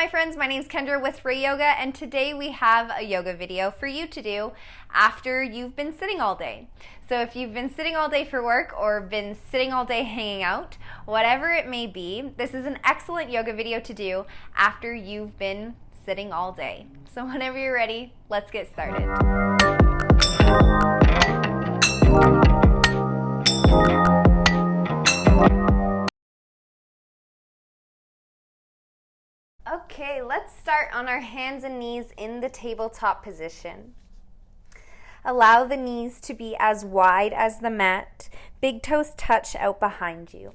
my friends, my name's Kendra with Ray Yoga, and today we have a yoga video for you to do after you've been sitting all day. So if you've been sitting all day for work or been sitting all day hanging out, whatever it may be, this is an excellent yoga video to do after you've been sitting all day. So whenever you're ready, let's get started. Okay, let's start on our hands and knees in the tabletop position. Allow the knees to be as wide as the mat. Big toes touch out behind you.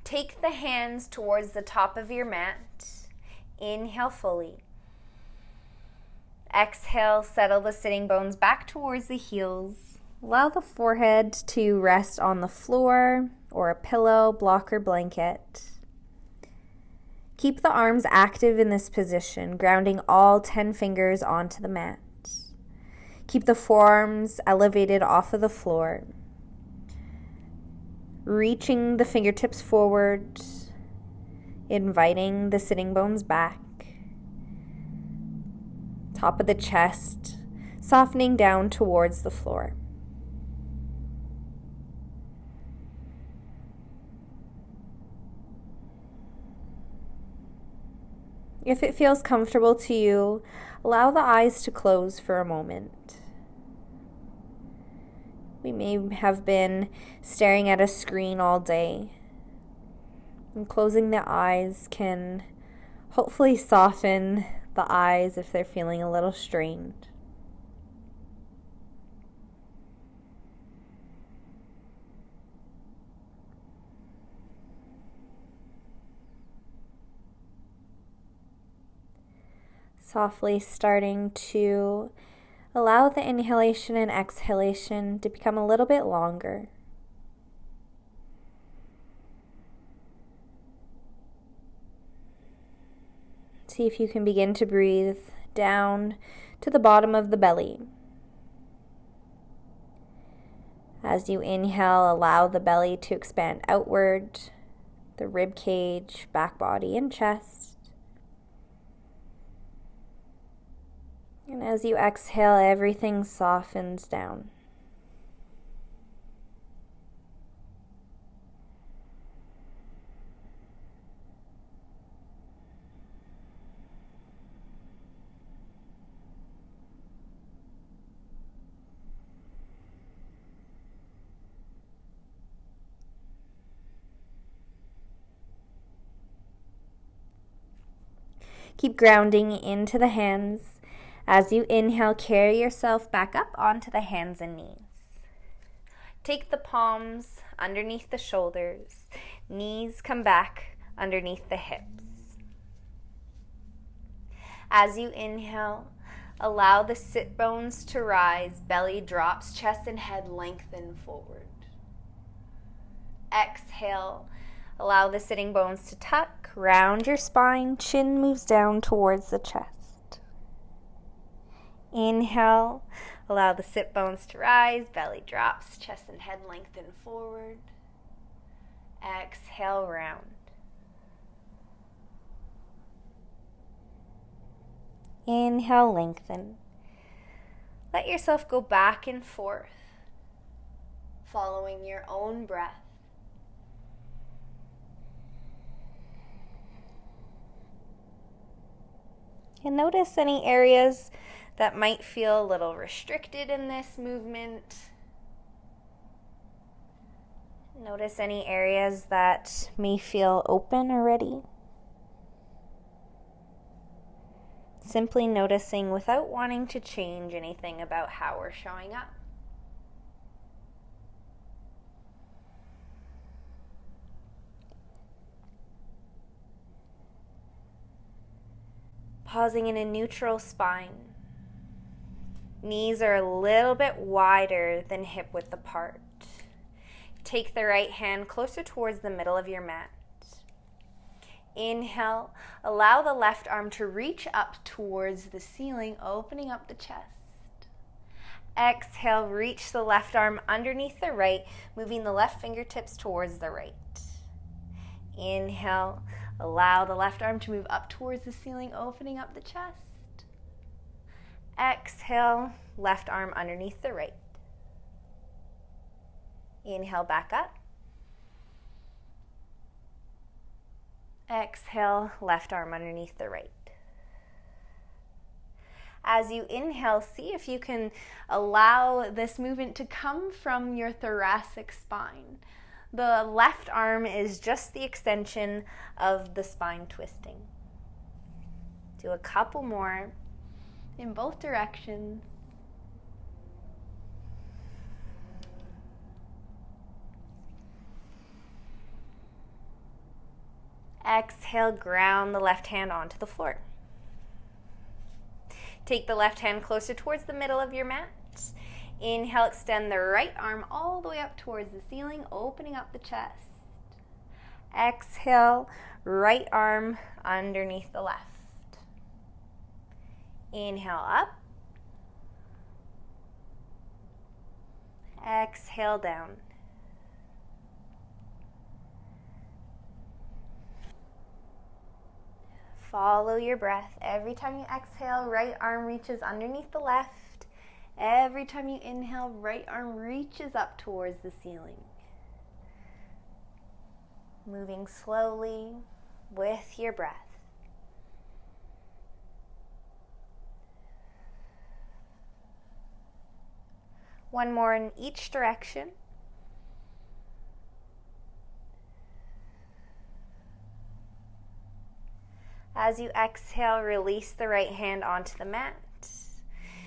Take the hands towards the top of your mat. Inhale fully. Exhale, settle the sitting bones back towards the heels. Allow the forehead to rest on the floor or a pillow, block, or blanket. Keep the arms active in this position, grounding all 10 fingers onto the mat. Keep the forearms elevated off of the floor. Reaching the fingertips forward, inviting the sitting bones back. Top of the chest, softening down towards the floor. If it feels comfortable to you, allow the eyes to close for a moment. We may have been staring at a screen all day, and closing the eyes can hopefully soften the eyes if they're feeling a little strained. Softly starting to allow the inhalation and exhalation to become a little bit longer. See if you can begin to breathe down to the bottom of the belly. As you inhale, allow the belly to expand outward, the rib cage, back body, and chest. And as you exhale, everything softens down. Keep grounding into the hands. As you inhale, carry yourself back up onto the hands and knees. Take the palms underneath the shoulders. Knees come back underneath the hips. As you inhale, allow the sit bones to rise. Belly drops, chest and head lengthen forward. Exhale, allow the sitting bones to tuck. Round your spine, chin moves down towards the chest. Inhale, allow the sit bones to rise, belly drops, chest and head lengthen forward. Exhale, round. Inhale, lengthen. Let yourself go back and forth, following your own breath. And notice any areas that might feel a little restricted in this movement. Notice any areas that may feel open already. Simply noticing without wanting to change anything about how we're showing up. Pausing in a neutral spine. Knees are a little bit wider than hip width apart. Take the right hand closer towards the middle of your mat. Inhale, allow the left arm to reach up towards the ceiling, opening up the chest. Exhale, reach the left arm underneath the right, moving the left fingertips towards the right. Inhale, Allow the left arm to move up towards the ceiling, opening up the chest. Exhale, left arm underneath the right. Inhale, back up. Exhale, left arm underneath the right. As you inhale, see if you can allow this movement to come from your thoracic spine. The left arm is just the extension of the spine twisting. Do a couple more in both directions. Exhale, ground the left hand onto the floor. Take the left hand closer towards the middle of your mat. Inhale, extend the right arm all the way up towards the ceiling, opening up the chest. Exhale, right arm underneath the left. Inhale, up. Exhale, down. Follow your breath. Every time you exhale, right arm reaches underneath the left. Every time you inhale, right arm reaches up towards the ceiling. Moving slowly with your breath. One more in each direction. As you exhale, release the right hand onto the mat.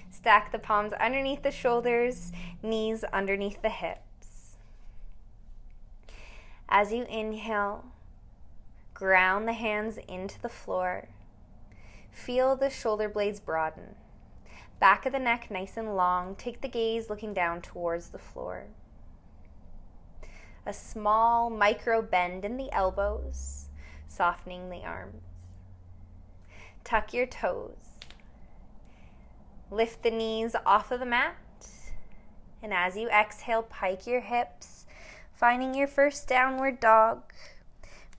Stack the palms underneath the shoulders, knees underneath the hips. As you inhale, ground the hands into the floor. Feel the shoulder blades broaden. Back of the neck nice and long. Take the gaze looking down towards the floor. A small micro bend in the elbows, softening the arms. Tuck your toes. Lift the knees off of the mat. And as you exhale, pike your hips, finding your first downward dog.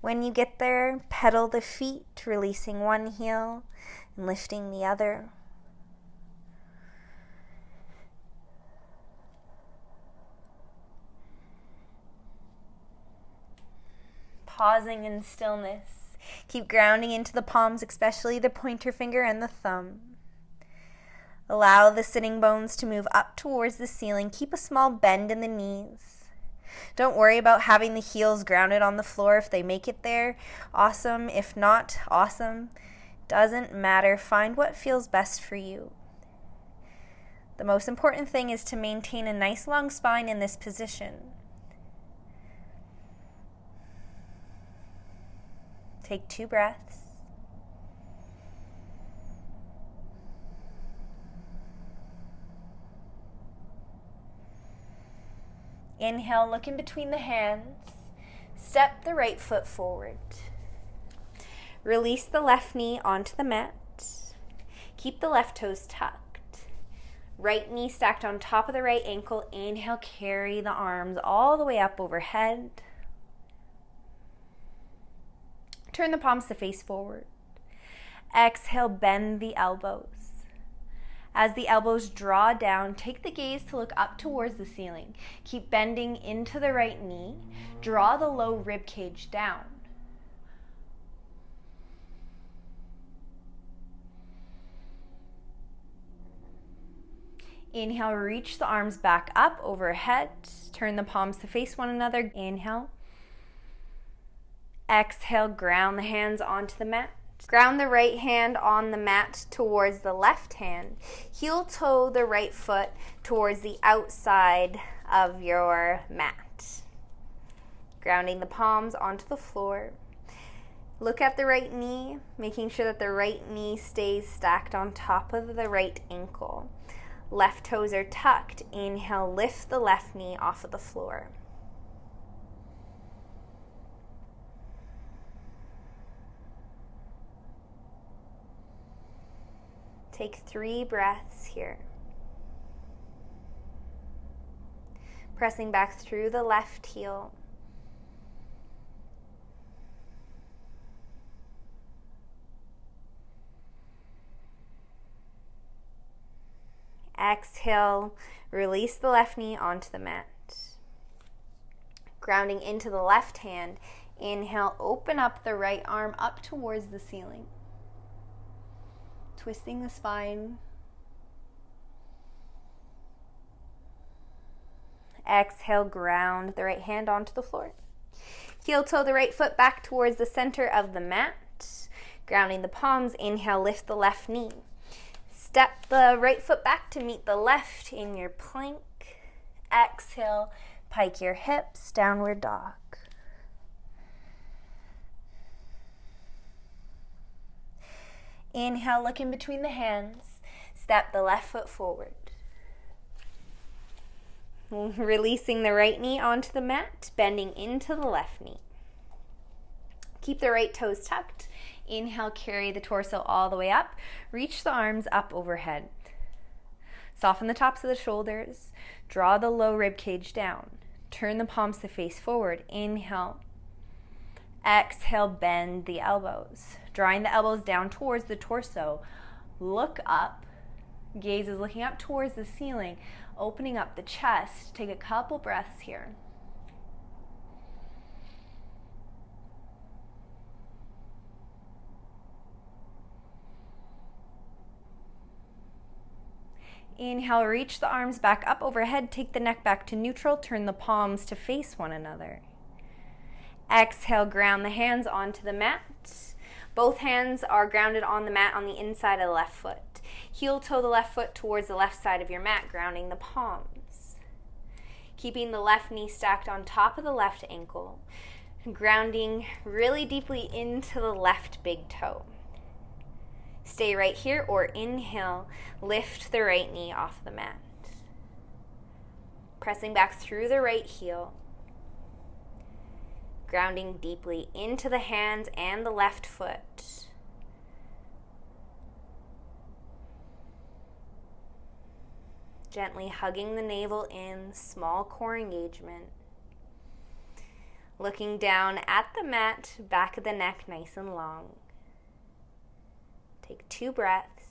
When you get there, pedal the feet, releasing one heel and lifting the other. Pausing in stillness. Keep grounding into the palms, especially the pointer finger and the thumb. Allow the sitting bones to move up towards the ceiling. Keep a small bend in the knees. Don't worry about having the heels grounded on the floor. If they make it there, awesome. If not, awesome. Doesn't matter. Find what feels best for you. The most important thing is to maintain a nice long spine in this position. Take 2 breaths. Inhale, look in between the hands. Step the right foot forward. Release the left knee onto the mat. Keep the left toes tucked. Right knee stacked on top of the right ankle. Inhale, carry the arms all the way up overhead. Turn the palms to face forward. Exhale, bend the elbows. As the elbows draw down, take the gaze to look up towards the ceiling. Keep bending into the right knee. Draw the low rib cage down. Inhale, reach the arms back up overhead. Turn the palms to face one another. Inhale. Exhale, ground the hands onto the mat. Ground the right hand on the mat towards the left hand. Heel toe the right foot towards the outside of your mat. Grounding the palms onto the floor. Look at the right knee, making sure that the right knee stays stacked on top of the right ankle. Left toes are tucked. Inhale, lift the left knee off of the floor. Take 3 breaths here. Pressing back through the left heel. Exhale, release the left knee onto the mat. Grounding into the left hand. Inhale, open up the right arm up towards the ceiling. Twisting the spine. Exhale, ground the right hand onto the floor. Heel toe the right foot back towards the center of the mat. Grounding the palms. Inhale, lift the left knee. Step the right foot back to meet the left in your plank. Exhale, pike your hips, downward dog. Inhale, look in between the hands. Step the left foot forward. Releasing the right knee onto the mat, bending into the left knee. Keep the right toes tucked. Inhale, carry the torso all the way up. Reach the arms up overhead. Soften the tops of the shoulders. Draw the low rib cage down. Turn the palms to face forward. Inhale. Exhale, bend the elbows. Drawing the elbows down towards the torso. Look up. Gaze is looking up towards the ceiling. Opening up the chest. Take a couple breaths here. Inhale, reach the arms back up overhead. Take the neck back to neutral. Turn the palms to face one another. Exhale, ground the hands onto the mat. Both hands are grounded on the mat on the inside of the left foot. Heel toe the left foot towards the left side of your mat, grounding the palms. Keeping the left knee stacked on top of the left ankle. Grounding really deeply into the left big toe. Stay right here or inhale, lift the right knee off the mat. Pressing back through the right heel. Grounding deeply into the hands and the left foot. Gently hugging the navel in, small core engagement. Looking down at the mat, back of the neck nice and long. Take 2 breaths.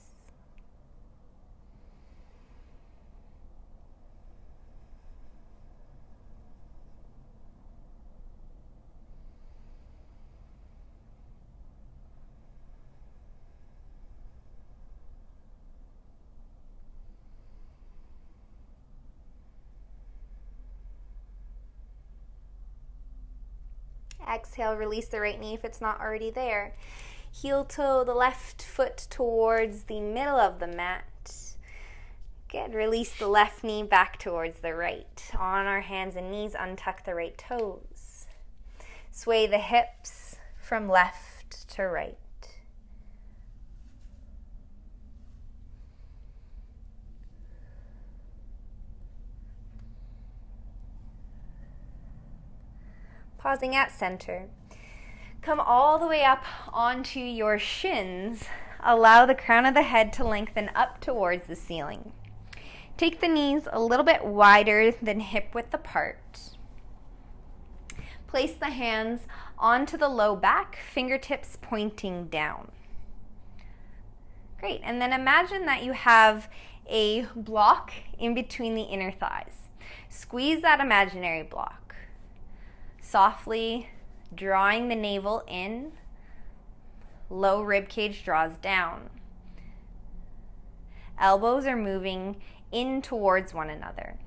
Exhale, release the right knee if it's not already there. Heel toe the left foot towards the middle of the mat. Good. Release the left knee back towards the right. On our hands and knees, untuck the right toes. Sway the hips from left to right. Pausing at center. Come all the way up onto your shins. Allow the crown of the head to lengthen up towards the ceiling. Take the knees a little bit wider than hip width apart. Place the hands onto the low back, fingertips pointing down. Great, and then imagine that you have a block in between the inner thighs. Squeeze that imaginary block. Softly drawing the navel in, low rib cage draws down. Elbows are moving in towards one another.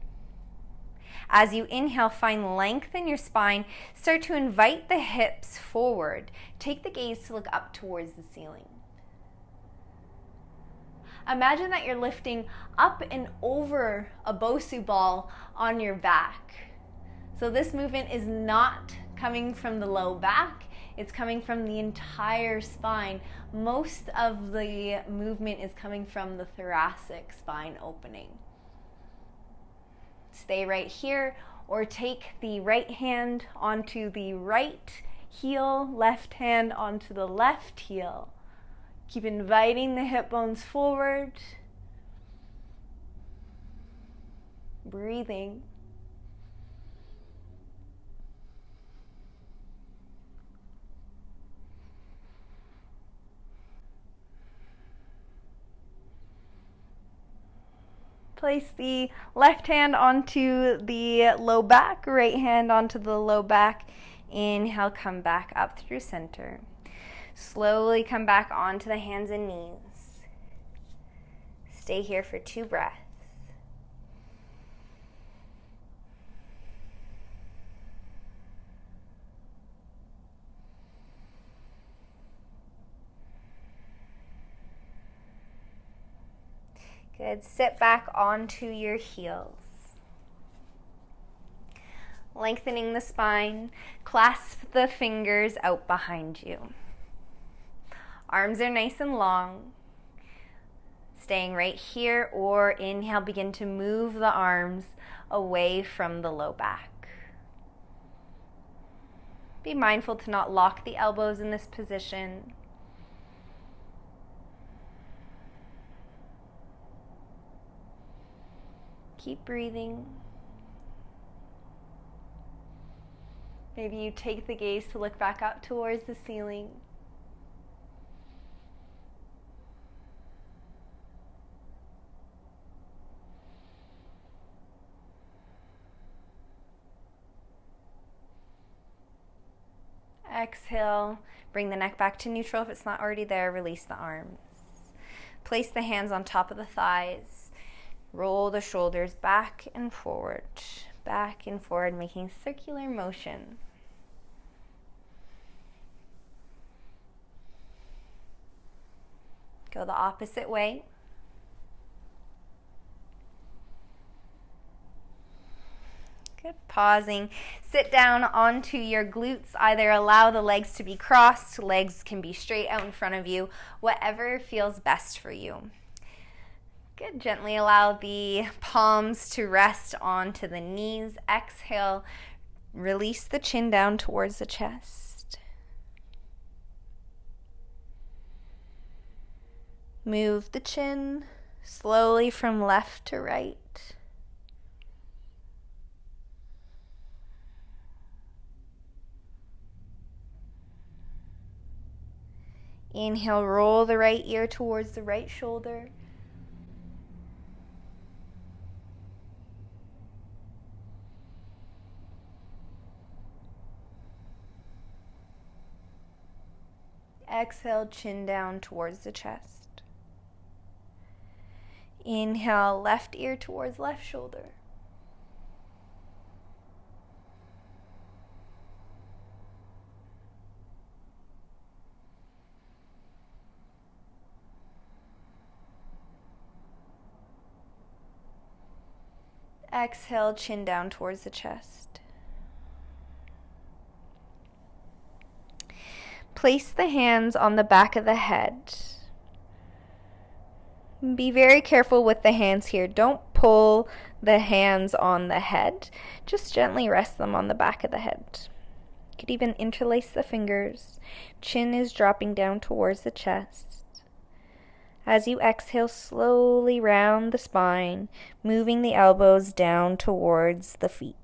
As you inhale, find length in your spine. Start to invite the hips forward. Take the gaze to look up towards the ceiling. Imagine that you're lifting up and over a Bosu ball on your back. So this movement is not coming from the low back, it's coming from the entire spine. Most of the movement is coming from the thoracic spine opening. Stay right here or take the right hand onto the right heel, left hand onto the left heel. Keep inviting the hip bones forward. Breathing. Place the left hand onto the low back, right hand onto the low back. Inhale, come back up through center. Slowly come back onto the hands and knees. Stay here for 2 breaths. Good. Sit back onto your heels. Lengthening the spine. Clasp the fingers out behind you. Arms are nice and long. Staying right here, or inhale, begin to move the arms away from the low back. Be mindful to not lock the elbows in this position. Keep breathing. Maybe you take the gaze to look back up towards the ceiling. Exhale, bring the neck back to neutral. If it's not already there, release the arms. Place the hands on top of the thighs. Roll the shoulders back and forward, making circular motion. Go the opposite way. Good. Pausing. Sit down onto your glutes. Either allow the legs to be crossed, legs can be straight out in front of you, whatever feels best for you. Good. Gently allow the palms to rest onto the knees. Exhale. Release the chin down towards the chest. Move the chin slowly from left to right. Inhale, roll the right ear towards the right shoulder. Exhale, chin down towards the chest. Inhale, left ear towards left shoulder. Exhale, chin down towards the chest. Place the hands on the back of the head. Be very careful with the hands here. Don't pull the hands on the head. Just gently rest them on the back of the head. You could even interlace the fingers. Chin is dropping down towards the chest. As you exhale, slowly round the spine, moving the elbows down towards the feet.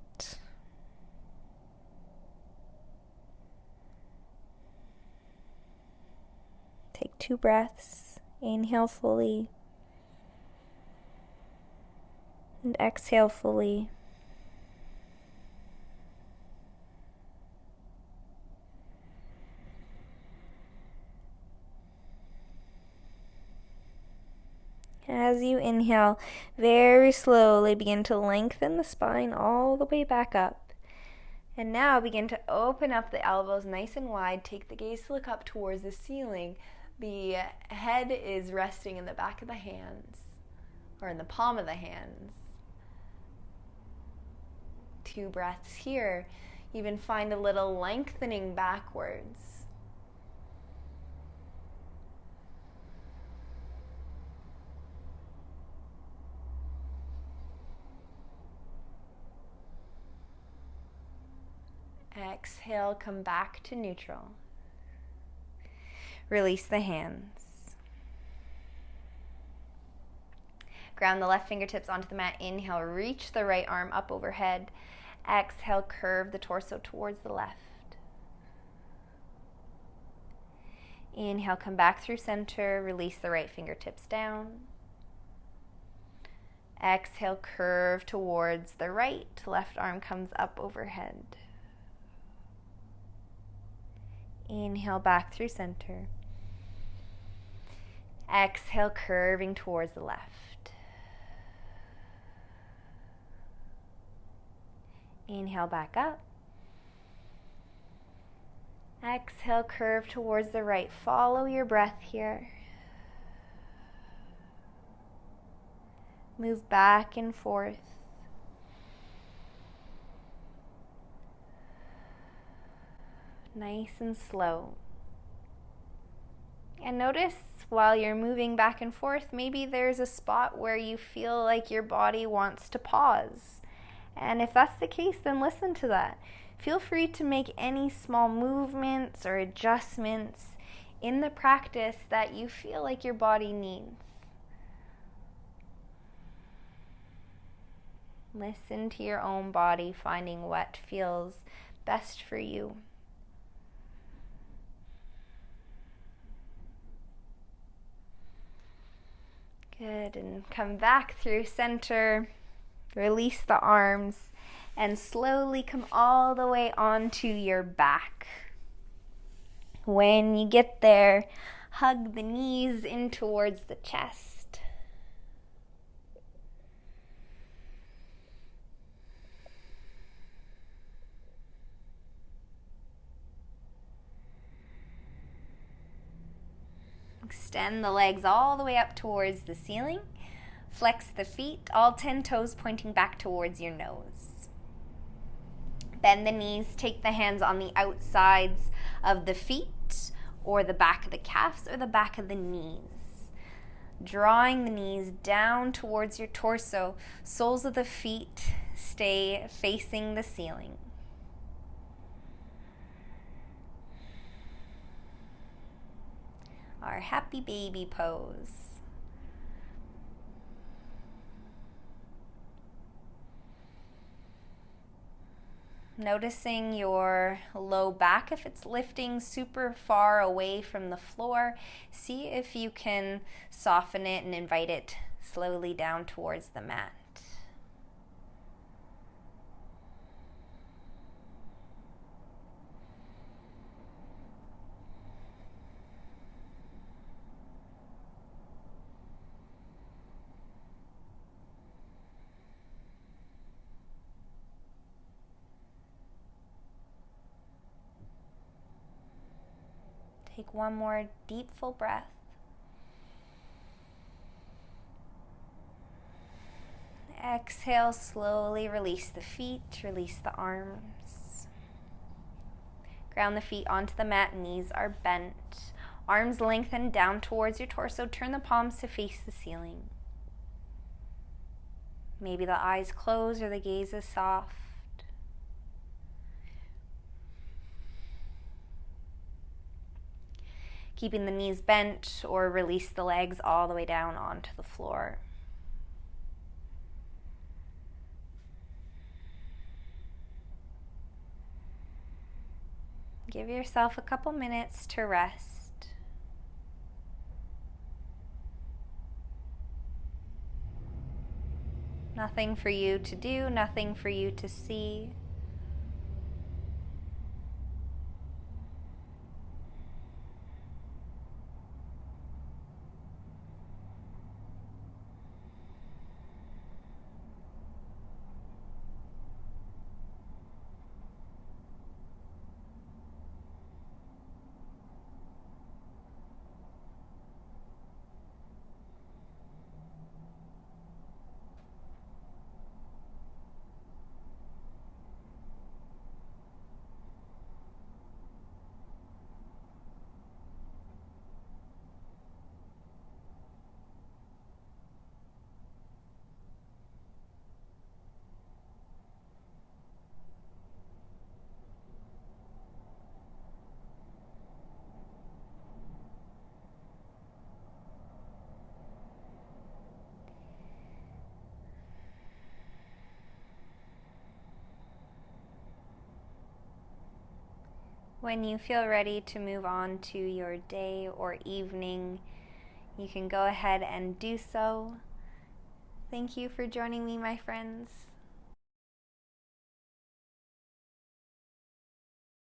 Take 2 breaths. Inhale fully. And exhale fully. As you inhale, very slowly begin to lengthen the spine all the way back up. And now begin to open up the elbows nice and wide. Take the gaze to look up towards the ceiling. The head is resting in the back of the hands, or in the palm of the hands. 2 breaths here. Even find a little lengthening backwards. Exhale, come back to neutral. Release the hands. Ground the left fingertips onto the mat. Inhale, reach the right arm up overhead. Exhale, curve the torso towards the left. Inhale, come back through center. Release the right fingertips down. Exhale, curve towards the right. Left arm comes up overhead. Inhale back through center. Exhale, curving towards the left. Inhale back up. Exhale, curve towards the right. Follow your breath here. Move back and forth. Nice and slow. And notice while you're moving back and forth, maybe there's a spot where you feel like your body wants to pause. And if that's the case, then listen to that. Feel free to make any small movements or adjustments in the practice that you feel like your body needs. Listen to your own body, finding what feels best for you. Good, and come back through center. Release the arms and slowly come all the way onto your back. When you get there, hug the knees in towards the chest. Extend the legs all the way up towards the ceiling. Flex the feet, all 10 toes pointing back towards your nose. Bend the knees, take the hands on the outsides of the feet or the back of the calves or the back of the knees. Drawing the knees down towards your torso, soles of the feet stay facing the ceiling. Our happy baby pose. Noticing your low back, if it's lifting super far away from the floor, see if you can soften it and invite it slowly down towards the mat. Take one more deep, full breath. Exhale, slowly release the feet, release the arms. Ground the feet onto the mat, knees are bent. Arms lengthen down towards your torso. Turn the palms to face the ceiling. Maybe the eyes close or the gaze is soft. Keeping the knees bent, or release the legs all the way down onto the floor. Give yourself a couple minutes to rest. Nothing for you to do, nothing for you to see. When you feel ready to move on to your day or evening, you can go ahead and do so. Thank you for joining me, my friends.